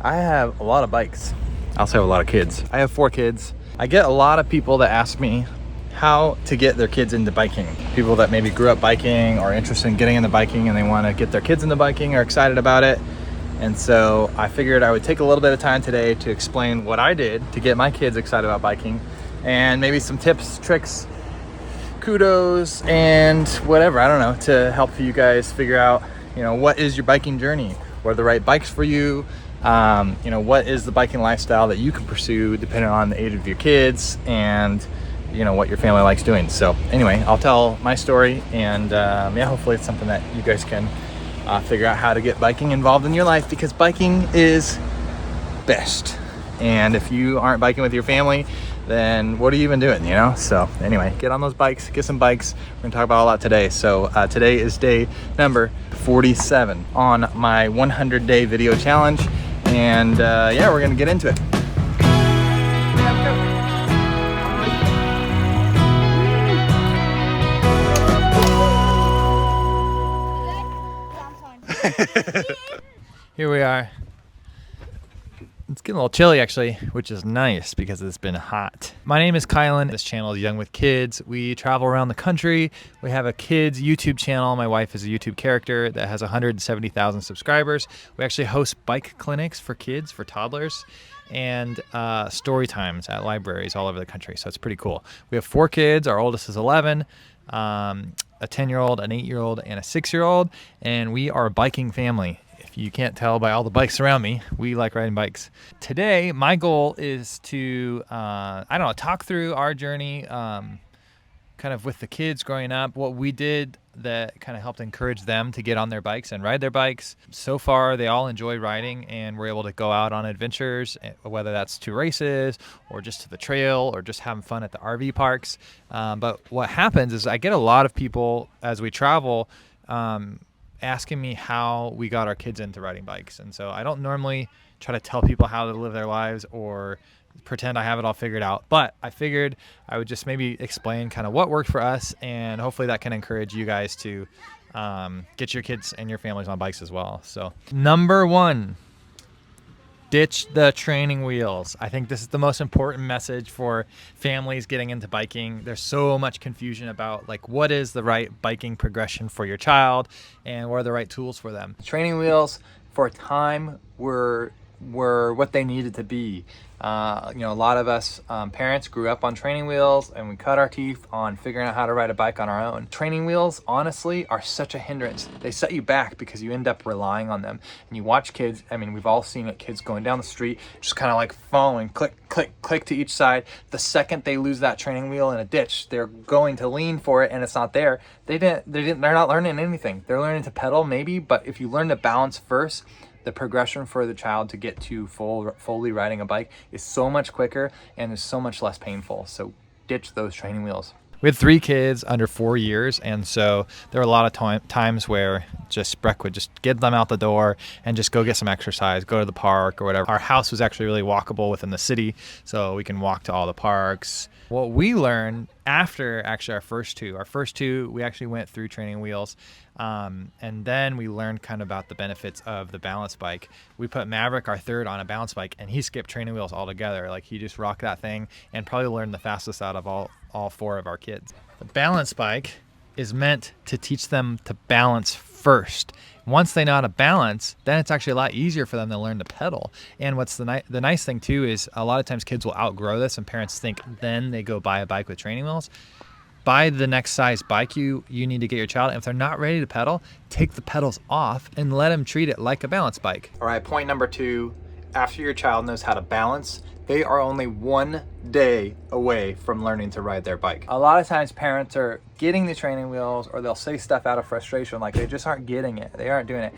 I have a lot of bikes. I also have a lot of kids. I have 4 kids. I get a lot of people that ask me how to get their kids into biking. People that maybe grew up biking or interested in getting into biking and they want to get their kids into biking, are excited about it. And so I figured I would take a little bit of time today to explain what I did to get my kids excited about biking, and maybe some tips, tricks, kudos, and whatever, I don't know, to help you guys figure out, what is your biking journey? What are the right bikes for you? What is the biking lifestyle that you can pursue depending on the age of your kids and what your family likes doing. So anyway, I'll tell my story, and hopefully it's something that you guys can figure out how to get biking involved in your life, because biking is best. And if you aren't biking with your family, then what are you even doing, So anyway, get on those bikes, get some bikes. We're gonna talk about a lot today. So today is day number 47 on my 100-day video challenge. And we're gonna get into it. Here we are. It's getting a little chilly actually, which is nice because it's been hot. My name is Kylan. This channel is Young with Kids. We travel around the country. We have a kids YouTube channel. My wife is a YouTube character that has 170,000 subscribers. We actually host bike clinics for kids, for toddlers, and story times at libraries all over the country. So it's pretty cool. We have 4 kids. Our oldest is 11. A 10-year-old, an 8-year-old, and a 6-year-old, and we are a biking family. If you can't tell by all the bikes around me, we like riding bikes. Today, my goal is to, talk through our journey, kind of with the kids growing up, what we did that kind of helped encourage them to get on their bikes and ride their bikes. So far, they all enjoy riding, and we're able to go out on adventures, whether that's to races or just to the trail or just having fun at the RV parks. But what happens is I get a lot of people as we travel asking me how we got our kids into riding bikes. And so I don't normally try to tell people how to live their lives or pretend I have it all figured out, but I figured I would just maybe explain kind of what worked for us, and hopefully that can encourage you guys to get your kids and your families on bikes as well. So number 1, ditch the training wheels. I think this is the most important message for families getting into biking. There's so much confusion about what is the right biking progression for your child and what are the right tools for them. Training wheels for a time were what they needed to be. A lot of us parents grew up on training wheels, and we cut our teeth on figuring out how to ride a bike on our own. Training wheels, honestly, are such a hindrance. They set you back because you end up relying on them. And you watch kids, we've all seen it, kids going down the street, just kind of following, click, click, click to each side. The second they lose that training wheel in a ditch, they're going to lean for it and it's not there. They're not learning anything. They're learning to pedal maybe, but if you learn to balance first, the progression for the child to get to fully riding a bike is so much quicker and is so much less painful. So ditch those training wheels. We had 3 kids under 4 years, and so there were a lot of times where Breck would just get them out the door and just go get some exercise, go to the park or whatever. Our house was actually really walkable within the city, so we can walk to all the parks. What we learned after actually our first two, we actually went through training wheels, and then we learned kind of about the benefits of the balance bike. We put Maverick, our 3rd, on a balance bike, and he skipped training wheels altogether. He just rocked that thing and probably learned the fastest out of all 4 of our kids. The balance bike is meant to teach them to balance first. Once they know how to balance, then it's actually a lot easier for them to learn to pedal. And what's the nice thing too is a lot of times kids will outgrow this, and parents think then they go buy a bike with training wheels. Buy the next size bike you need to get your child. And if they're not ready to pedal, take the pedals off and let them treat it like a balance bike. All right, point number 2, after your child knows how to balance, they are only 1 day away from learning to ride their bike. A lot of times parents are getting the training wheels, or they'll say stuff out of frustration, they just aren't getting it. They aren't doing it.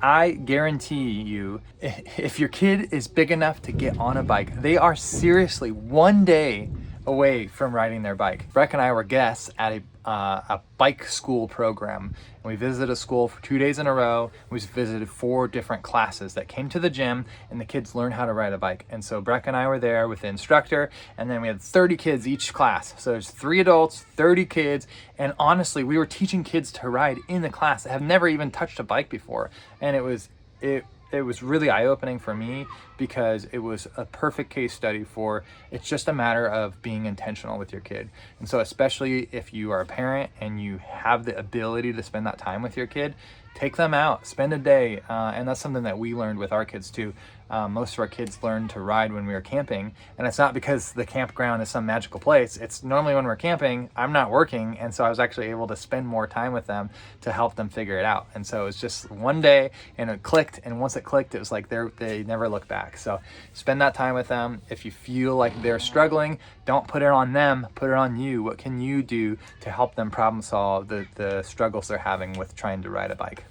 I guarantee you, if your kid is big enough to get on a bike, they are seriously 1 day away from riding their bike. Breck and I were guests at a bike school program, and we visited a school for 2 days in a row. We visited 4 different classes that came to the gym, and the kids learned how to ride a bike. And so Breck and I were there with the instructor, and then we had 30 kids each class. So there's 3 adults, 30 kids, and honestly, we were teaching kids to ride in the class that have never even touched a bike before. And it it was really eye-opening for me, because it was a perfect case study for, it's just a matter of being intentional with your kid. And so especially if you are a parent and you have the ability to spend that time with your kid, take them out, spend a day. And that's something that we learned with our kids too. Most of our kids learned to ride when we were camping, and it's not because the campground is some magical place. It's normally when we're camping, I'm not working, and so I was actually able to spend more time with them to help them figure it out. And so it was just one day, and it clicked, and once it clicked, it was like they never look back. So spend that time with them. If you feel like they're struggling, don't put it on them, put it on you. What can you do to help them problem solve the struggles they're having with trying to ride a bike?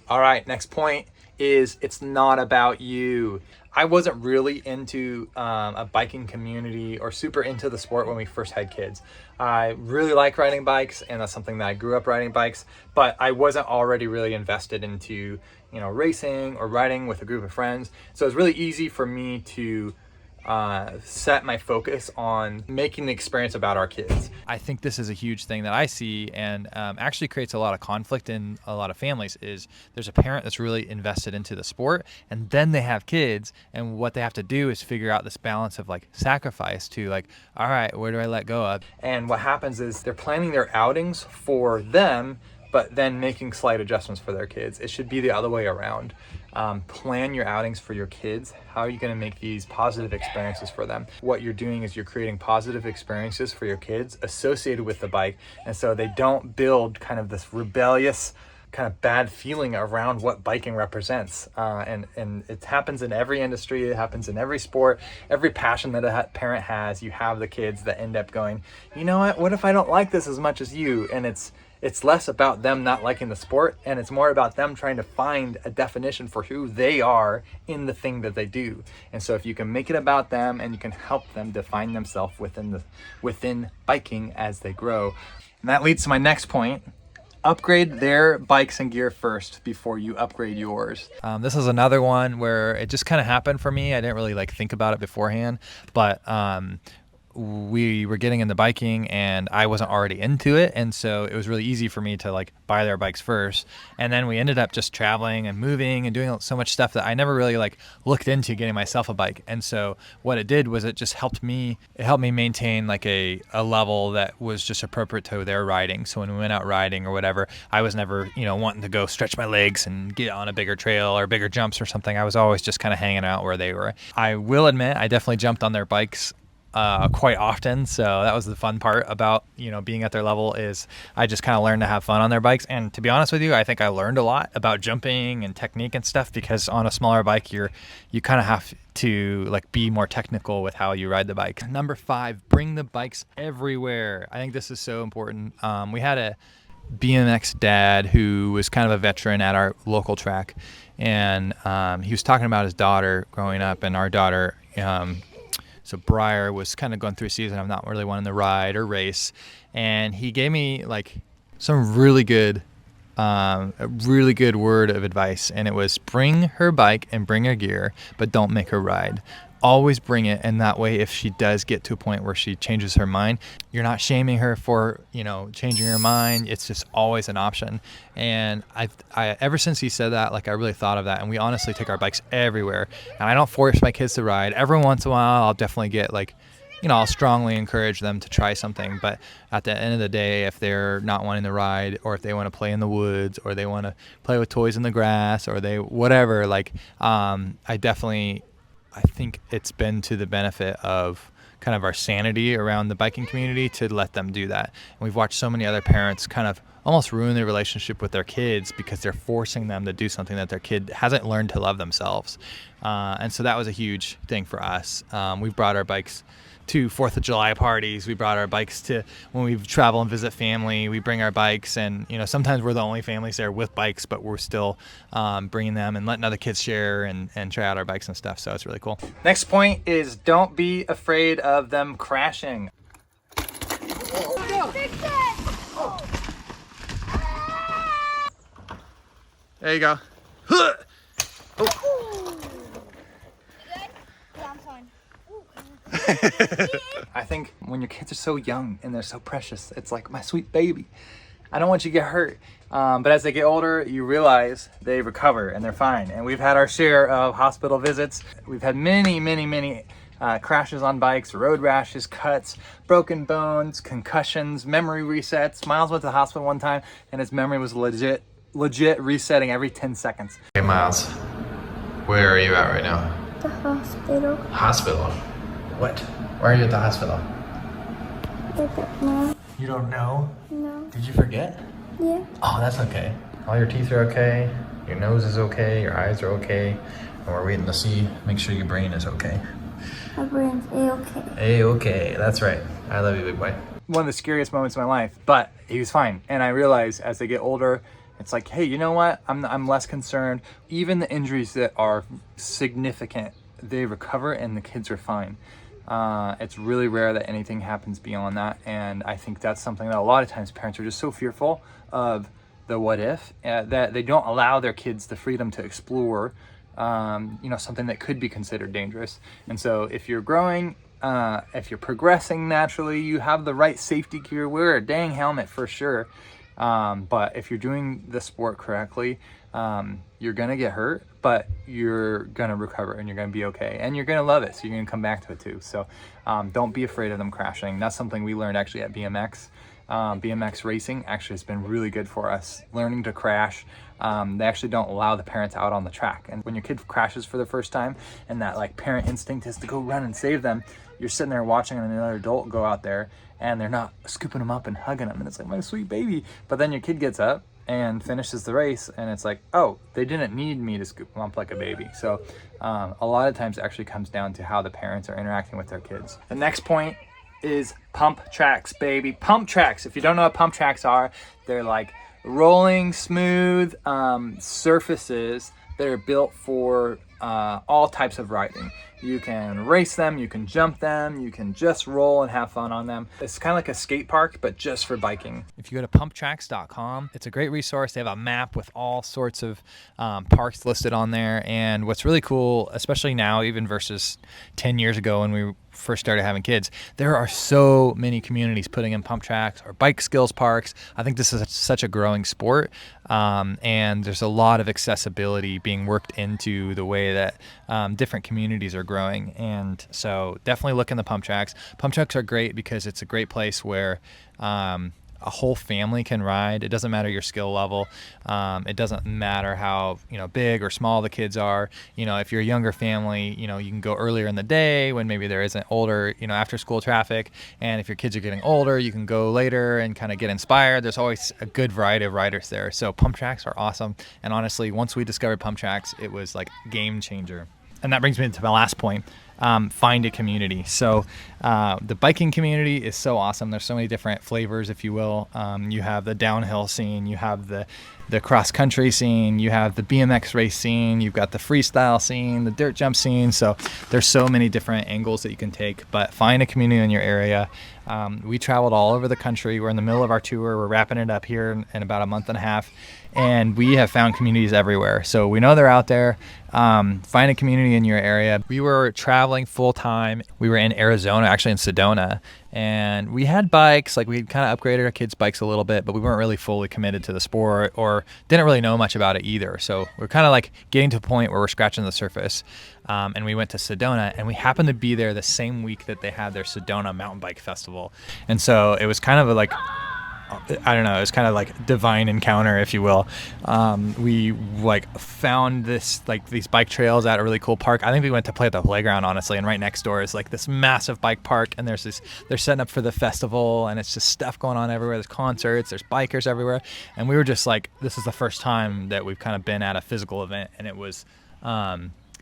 All right, next point is, it's not about you. I wasn't really into a biking community or super into the sport when we first had kids. I really like riding bikes, and that's something that I grew up riding bikes, but I wasn't already really invested into, racing or riding with a group of friends. So it's really easy for me to set my focus on making the experience about our kids. I think this is a huge thing that I see, and actually creates a lot of conflict in a lot of families. Is there's a parent that's really invested into the sport, and then they have kids, and what they have to do is figure out this balance of like sacrifice to like, all right, where do I let go of? And what happens is they're planning their outings for them, but then making slight adjustments for their kids. It should be the other way around. Plan your outings for your kids. How are you going to make these positive experiences for them? What you're doing is you're creating positive experiences for your kids associated with the bike, and so they don't build kind of this rebellious kind of bad feeling around what biking represents. And it happens in every industry. It happens in every sport. Every passion that a parent has, you have the kids that end up going, you know what if I don't like this as much as you? And it's less about them not liking the sport, and it's more about them trying to find a definition for who they are in the thing that they do. And so if you can make it about them, and you can help them define themselves within biking as they grow. And that leads to my next point. Upgrade their bikes and gear first before you upgrade yours. This is another one where it just kind of happened for me. I didn't really think about it beforehand, but we were getting into biking, and I wasn't already into it, and so it was really easy for me to buy their bikes first. And then we ended up just traveling and moving and doing so much stuff that I never really looked into getting myself a bike. And so what it did was it just helped me maintain a level that was just appropriate to their riding. So when we went out riding or whatever, I was never wanting to go stretch my legs and get on a bigger trail or bigger jumps or something. I was always just kind of hanging out where they were. I will admit I definitely jumped on their bikes quite often. So that was the fun part about, being at their level, is I just kind of learned to have fun on their bikes. And to be honest with you, I think I learned a lot about jumping and technique and stuff, because on a smaller bike, you kind of have to be more technical with how you ride the bike. Number 5, bring the bikes everywhere. I think this is so important. We had a BMX dad who was kind of a veteran at our local track, and he was talking about his daughter growing up, and our daughter, so Briar, was kind of going through a season of not really wanting to ride or race, and he gave me some really good word of advice, and it was, bring her bike and bring her gear, but don't make her ride. Always bring it, and that way if she does get to a point where she changes her mind, you're not shaming her for changing her mind. It's just always an option. And I ever since he said that, I really thought of that, and we honestly take our bikes everywhere. And I don't force my kids to ride. Every once in a while I'll definitely get I'll strongly encourage them to try something, but at the end of the day, if they're not wanting to ride, or if they want to play in the woods, or they want to play with toys in the grass, or they whatever, I think it's been to the benefit of kind of our sanity around the biking community to let them do that. And we've watched so many other parents kind of almost ruin their relationship with their kids because they're forcing them to do something that their kid hasn't learned to love themselves. And so that was a huge thing for us. We've brought our bikes to 4th of July parties. We brought our bikes to when we travel and visit family. We bring our bikes, and sometimes we're the only families there with bikes, but we're still bringing them and letting other kids share and try out our bikes and stuff. So it's really cool. Next point is, don't be afraid of them crashing. There you go. Oh. I think when your kids are so young and they're so precious, it's like my sweet baby. I don't want you to get hurt. But as they get older, you realize they recover and they're fine. And we've had our share of hospital visits. We've had many crashes on bikes, road rashes, cuts, broken bones, concussions, memory resets. Miles went to the hospital one time and his memory was legit resetting every 10 seconds. Hey Miles, where are you at right now? The hospital. Hospital? What? Why are you at the hospital? I don't know. You don't know? No. Did you forget? Yeah. Oh, that's okay. All your teeth are okay, your nose is okay, your eyes are okay, and we're waiting to see, make sure your brain is okay. My brain's A-okay. A-okay, that's right. I love you, big boy. One of the scariest moments of my life, but he was fine. And I realized as they get older, it's like, hey, you know what? I'm less concerned. Even the injuries that are significant, they recover and the kids are fine. It's really rare that anything happens beyond that, and I think that's something that a lot of times parents are just so fearful of the what if, that they don't allow their kids the freedom to explore something that could be considered dangerous. And so if you're growing, if you're progressing naturally, you have the right safety gear, wear a dang helmet for sure. But if you're doing the sport correctly, you're gonna get hurt, but you're gonna recover and you're gonna be okay, and you're gonna love it, so you're gonna come back to it too. So don't be afraid of them crashing. That's something we learned actually at BMX. BMX racing actually has been really good for us, learning to crash. They actually don't allow the parents out on the track, and when your kid crashes for the first time and that like parent instinct is to go run and save them, you're sitting there watching another adult go out there and they're not scooping them up and hugging them, and it's like, my sweet baby. But then your kid gets up and finishes the race and it's like, oh, they didn't need me to scoop them up like a baby. So a lot of times it actually comes down to how the parents are interacting with their kids. The next point is Pumptracks, baby. Pumptracks, if you don't know what Pumptracks are, they're like rolling smooth surfaces that are built for all types of riding. You can race them, you can jump them, you can just roll and have fun on them. It's kind of like a skate park, but just for biking. If you go to pumptracks.com, it's a great resource. They have a map with all sorts of parks listed on there. And what's really cool, especially now, even versus 10 years ago when we first started having kids, there are so many communities putting in pump tracks or bike skills parks. I think this is such a growing sport, and there's a lot of accessibility being worked into the way that different communities are growing. And so definitely look in the pump tracks. Pump tracks are great because it's a great place where a whole family can ride. It doesn't matter your skill level. It doesn't matter how big or small the kids are. If you're a younger family, you can go earlier in the day when maybe there isn't older after school traffic. And if your kids are getting older, you can go later and kind of get inspired. There's always a good variety of riders there. So pump tracks are awesome. And honestly, once we discovered pump tracks, it was like game changer. And that brings me to my last point. Find a community. So the biking community is so awesome. There's so many different flavors, if you will. You have the downhill scene, you have the cross country scene, you have the BMX race scene, you've got the freestyle scene, the dirt jump scene. So there's so many different angles that you can take, but find a community in your area. We traveled all over the country. We're in the middle of our tour. We're wrapping it up here in about a month and a half. And we have found communities everywhere. So we know they're out there. Find a community in your area. We were traveling full time. We were in Arizona, actually in Sedona. And we had bikes, like we had kind of upgraded our kids' bikes a little bit, but we weren't really fully committed to the sport or didn't really know much about it either. So we're kind of like getting to a point where we're scratching the surface. And we went to Sedona, and we happened to be there the same week that they had their Sedona Mountain Bike Festival. And so it was kind of like, I don't know, it was kind of like divine encounter, if you will. We like found these bike trails at a really cool park. I think we went to play at the playground, honestly, and right next door is like this massive bike park, and they're setting up for the festival, and it's just stuff going on everywhere. There's concerts, there's bikers everywhere, and we were just like, this is the first time that we've kind of been at a physical event, and it was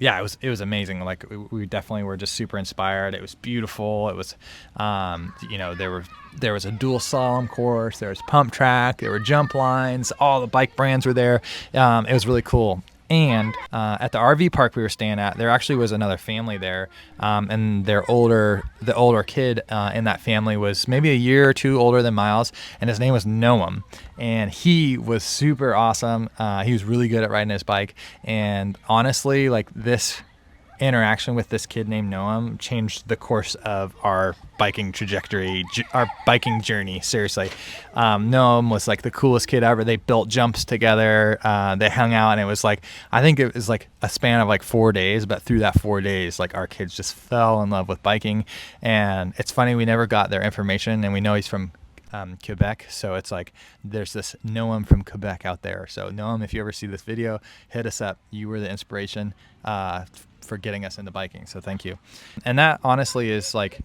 it was amazing. Like we definitely were just super inspired. It was beautiful. It was, there was a dual slalom course. There was pump track. There were jump lines. All the bike brands were there. It was really cool. And at the RV park we were staying at, there actually was another family there, and the older kid in that family was maybe a year or two older than Miles, and his name was Noam, and he was super awesome. He was really good at riding his bike, and honestly, like this interaction with this kid named Noam changed the course of our biking trajectory, our biking journey. Seriously. Noam was like the coolest kid ever. They built jumps together. They hung out, and it was like, I think it was like a span of like 4 days, but through that 4 days, like our kids just fell in love with biking. And it's funny, we never got their information, and we know he's from Quebec, so it's like there's this Noam from Quebec out there. So Noam, if you ever see this video, hit us up. You were the inspiration for getting us into biking, so thank you. And that honestly is like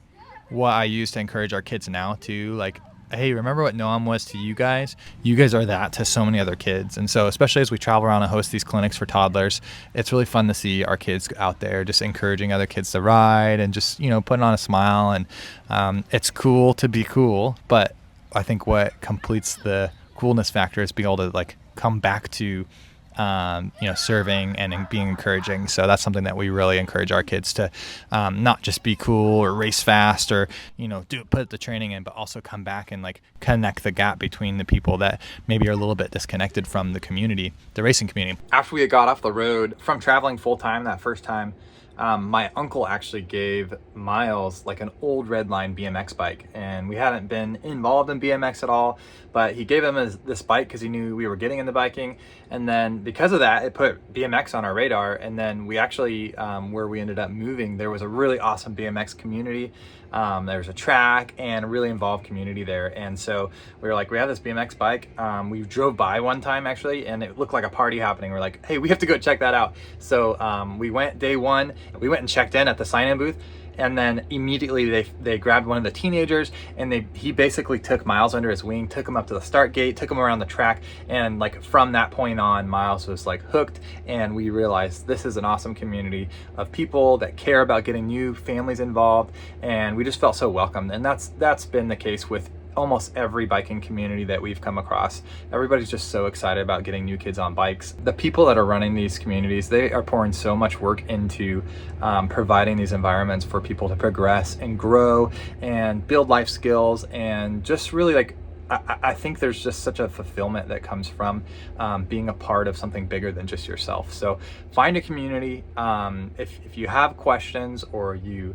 what I use to encourage our kids now too. Like, hey, remember what Noam was to you guys? You guys are that to so many other kids. And so especially as we travel around and host these clinics for toddlers, it's really fun to see our kids out there just encouraging other kids to ride and just, you know, putting on a smile. And it's cool to be cool, but I think what completes the coolness factor is being able to like come back to, you know, serving and being encouraging. So that's something that we really encourage our kids to not just be cool or race fast or, you know, put the training in, but also come back and like connect the gap between the people that maybe are a little bit disconnected from the community, the racing community. After we got off the road from traveling full time that first time, my uncle actually gave Miles like an old Redline BMX bike, and we hadn't been involved in BMX at all, but he gave him this bike because he knew we were getting into biking. And then because of that, it put BMX on our radar. And then we actually, where we ended up moving, there was a really awesome BMX community. There was a track and a really involved community there. And so we were like, we have this BMX bike. We drove by one time actually, and it looked like a party happening. We're like, hey, we have to go check that out. So we went day one, we went and checked in at the sign-in booth. And then immediately they grabbed one of the teenagers, and he basically took Miles under his wing, took him up to the start gate, took him around the track. And like from that point on, Miles was like hooked, and we realized this is an awesome community of people that care about getting new families involved. And we just felt so welcomed. And that's been the case with almost every biking community that we've come across. Everybody's just so excited about getting new kids on bikes. The people that are running these communities, they are pouring so much work into providing these environments for people to progress and grow and build life skills, and just really like, I think there's just such a fulfillment that comes from being a part of something bigger than just yourself. So find a community. If you have questions, or you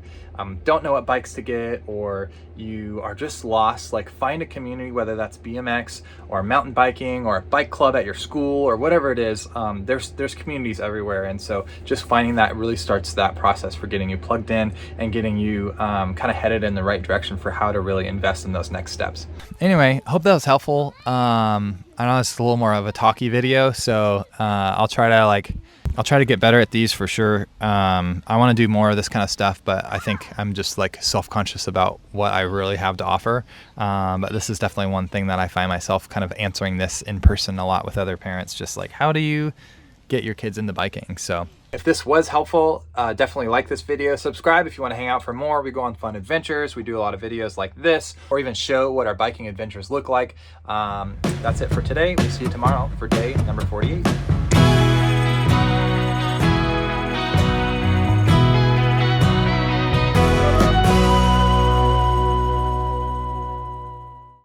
don't know what bikes to get, or you are just lost, like find a community, whether that's BMX or mountain biking or a bike club at your school or whatever it is. There's communities everywhere. And so just finding that really starts that process for getting you plugged in and getting you kind of headed in the right direction for how to really invest in those next steps. Anyway, hope that was helpful. I know it's a little more of a talky video, so I'll try to get better at these for sure. I want to do more of this kind of stuff, but I think I'm just like self-conscious about what I really have to offer. But this is definitely one thing that I find myself kind of answering this in person a lot with other parents, just like, how do you get your kids into biking? So if this was helpful, definitely like this video, subscribe if you want to hang out for more. We go on fun adventures. We do a lot of videos like this, or even show what our biking adventures look like. That's it for today. We'll see you tomorrow for day number 48.